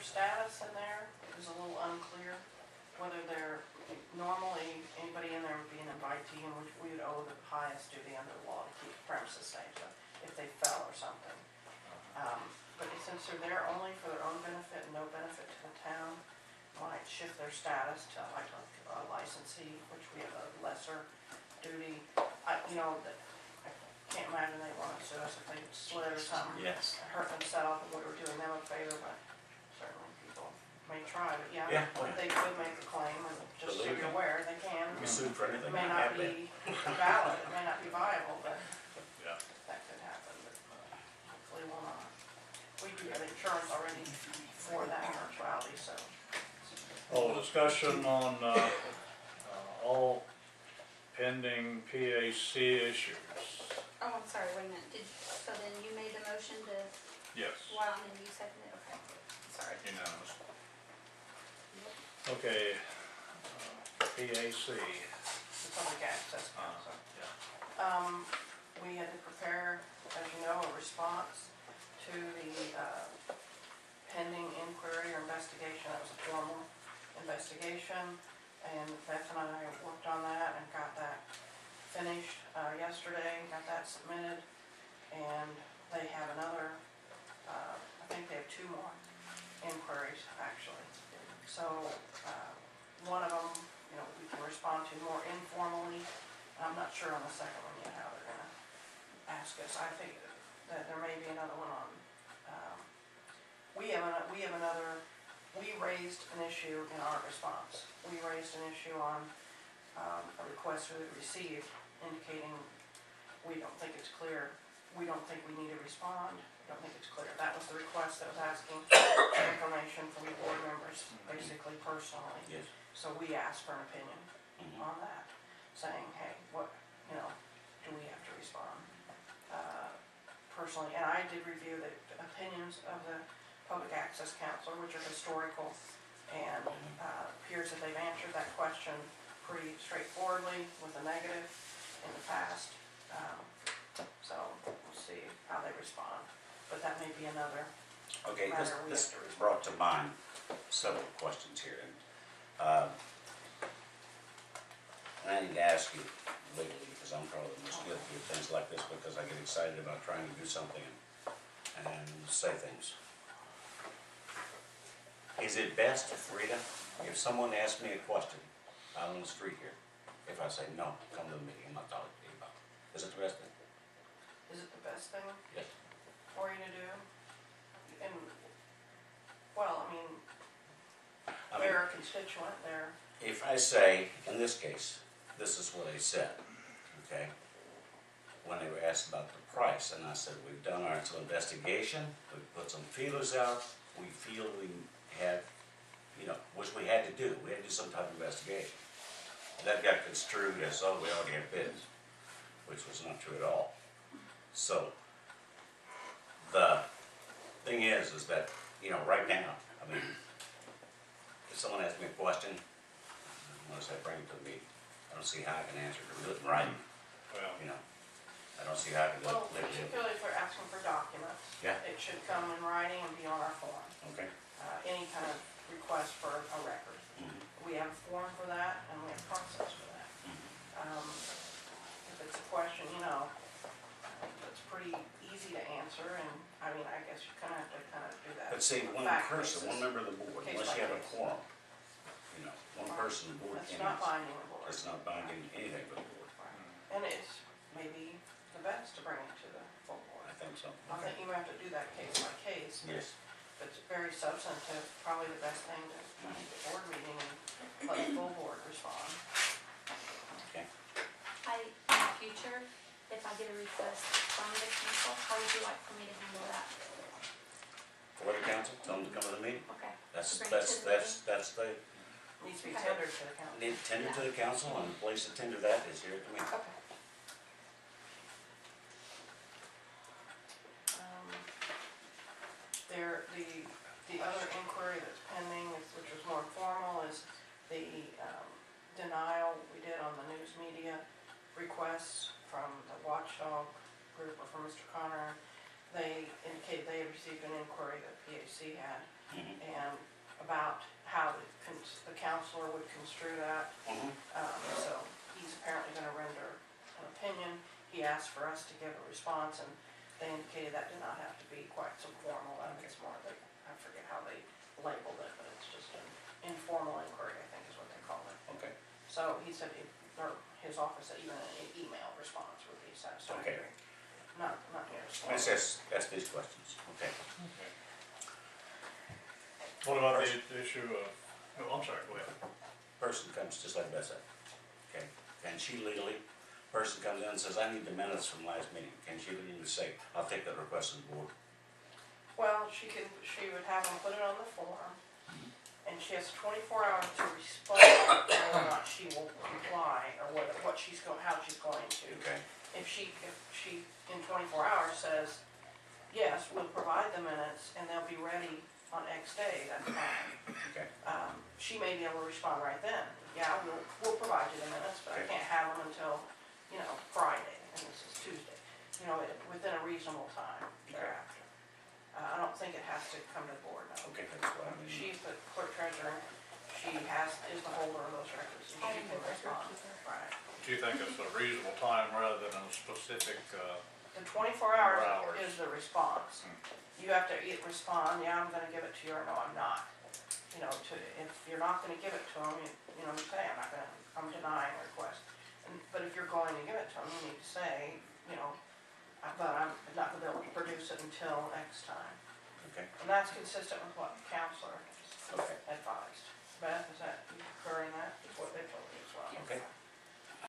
status in there is a little unclear, whether they're, normally, anybody in there would be an invitee, and we would owe the highest duty under the law to keep the premises safe, so if they fell or something. But since they're there only for their own benefit and no benefit to the town, might shift their status to like a licensee, which we have a lesser duty. I can't imagine they want to sue us if they slid or something. Yes. Hurt themselves, and we were doing them a favor, but certainly people may try. But yeah, well, they could make a claim, and just so you're aware, they can. We sued for anything. It may not be valid, it may not be viable, but yeah, that could happen. But hopefully will not. We do have insurance already for that eventuality, so. Oh, discussion on all pending PAC issues. Oh, I'm sorry, wait a minute. So then you made the motion to, Yes. wow, and then you seconded it? Okay, sorry. Unanimous. Okay, PAC. The public access council. Yeah. We had to prepare, as you know, a response to the pending inquiry or investigation. That was a formal investigation, and Beth and I worked on that and got that finished yesterday, got that submitted, and they have another, I think they have 2 more inquiries actually. So one of them, we can respond to more informally. I'm not sure on the second one yet how they're gonna ask us. I think that there may be another one on, we raised an issue in our response. We raised an issue on a request we received indicating we don't think it's clear, we don't think we need to respond, we don't think it's clear. That was the request that was asking for information from the board members, basically personally. yes. So we asked for an opinion on that, saying, hey, what, do we have to respond? Personally, and I did review the opinions of the Public Access Council, which are historical, and appears that they've answered that question pretty straightforwardly with a negative in the past. So we'll see how they respond, but that may be another Okay, matter we this have to respond. brought to mind several questions here, and I need to ask you legally, because I'm probably the most guilty of things like this, because I get excited about trying to do something and say things. Is it best, Rita, if someone asks me a question out on the street here, if I say, no, come to the meeting, I'm not talking to you about it? Is it the best thing? Is it the best thing Yes. for you to do? And, well, they're a constituent, they're. If I say, in this case, this is what I said, okay? When they were asked about the price, and I said, we've done our investigation, we've put some feelers out, we feel we have, which we had to do. We had to do some type of investigation. That got construed as, oh, we already have bids, which was not true at all. So, the thing is that, right now, if someone asks me a question, unless I bring it to the meeting, I don't see how I can answer it or do it in writing. Well, I don't see how I can do Well, it. particularly if they're asking for documents. Yeah. It should come in writing and be on our form. Okay. Any kind of request for a record. We have a form for that, and we have a process for that. If it's a question, that's pretty easy to answer, and I guess you kind of have to do that. But see, one Fact person, basis. one member of the board, Case unless by you have a case. quorum, one person on the board It's can't not answer. binding the board. It's not binding anything but the board. And it's maybe the best to bring it to the full board. I think so. I think you have to do that case by case. Yes. But it's very substantive, probably the best thing to make a board meeting and let the full board respond. Okay. In the future, if I get a request from the council, how would you like for me to handle that? For the council, tell them to come to the meeting. Okay. That's Bring it to the the, Needs to be Okay. tendered to the council. need to tender to the council, and the place to tender that is here at the meeting. Okay. The other inquiry that's pending, which was more informal, is the denial we did on the news media requests from the watchdog group or from Mr. Connor. They indicated they received an inquiry that PAC had, Mhm. and about how the counselor would construe that. Mhm. So he's apparently gonna render an opinion. He asked for us to give a response, and they indicated that did not have to be quite so formal. I mean, it's more like, I forget how they labeled it, but it's just an informal inquiry, I think is what they called it. Okay, So he said, or his office said even an email response would be satisfactory. Not here. let's ask these questions, okay? Okay. What about the issue of, oh, I'm sorry, go ahead. Person comes, just like Beth said, okay? Can she legally, person comes in and says, I need the minutes from last meeting, can she legally say, I'll take that request on board? Well, she would have them put it on the form, and she has 24 hours to respond whether or not she will comply, or how she's going to. Okay, If she in 24 hours says, yes, we'll provide the minutes and they'll be ready on X day, that's fine. okay, She may be able to respond right then, yeah, we'll provide you the minutes, but I Okay. can't have them until, Friday, and this is Tuesday. Within a reasonable time thereafter. I don't think it has to come to the board, no. okay, that's what I mean. She's the clerk treasurer, she is the holder of those records, and I she am can the record respond. keeper. Right. Do you think it's a reasonable time rather than a specific, The 24 hours Hours. is the response. You have to respond, yeah, I'm gonna give it to you, or no, I'm not. If you're not gonna give it to them, you say, I'm denying a request. But if you're going to give it to them, you need to say, but I'm not gonna be able to produce it until X time. Okay, And that's consistent with what the counselor okay. advised. Beth, is that, you concur in that, is what they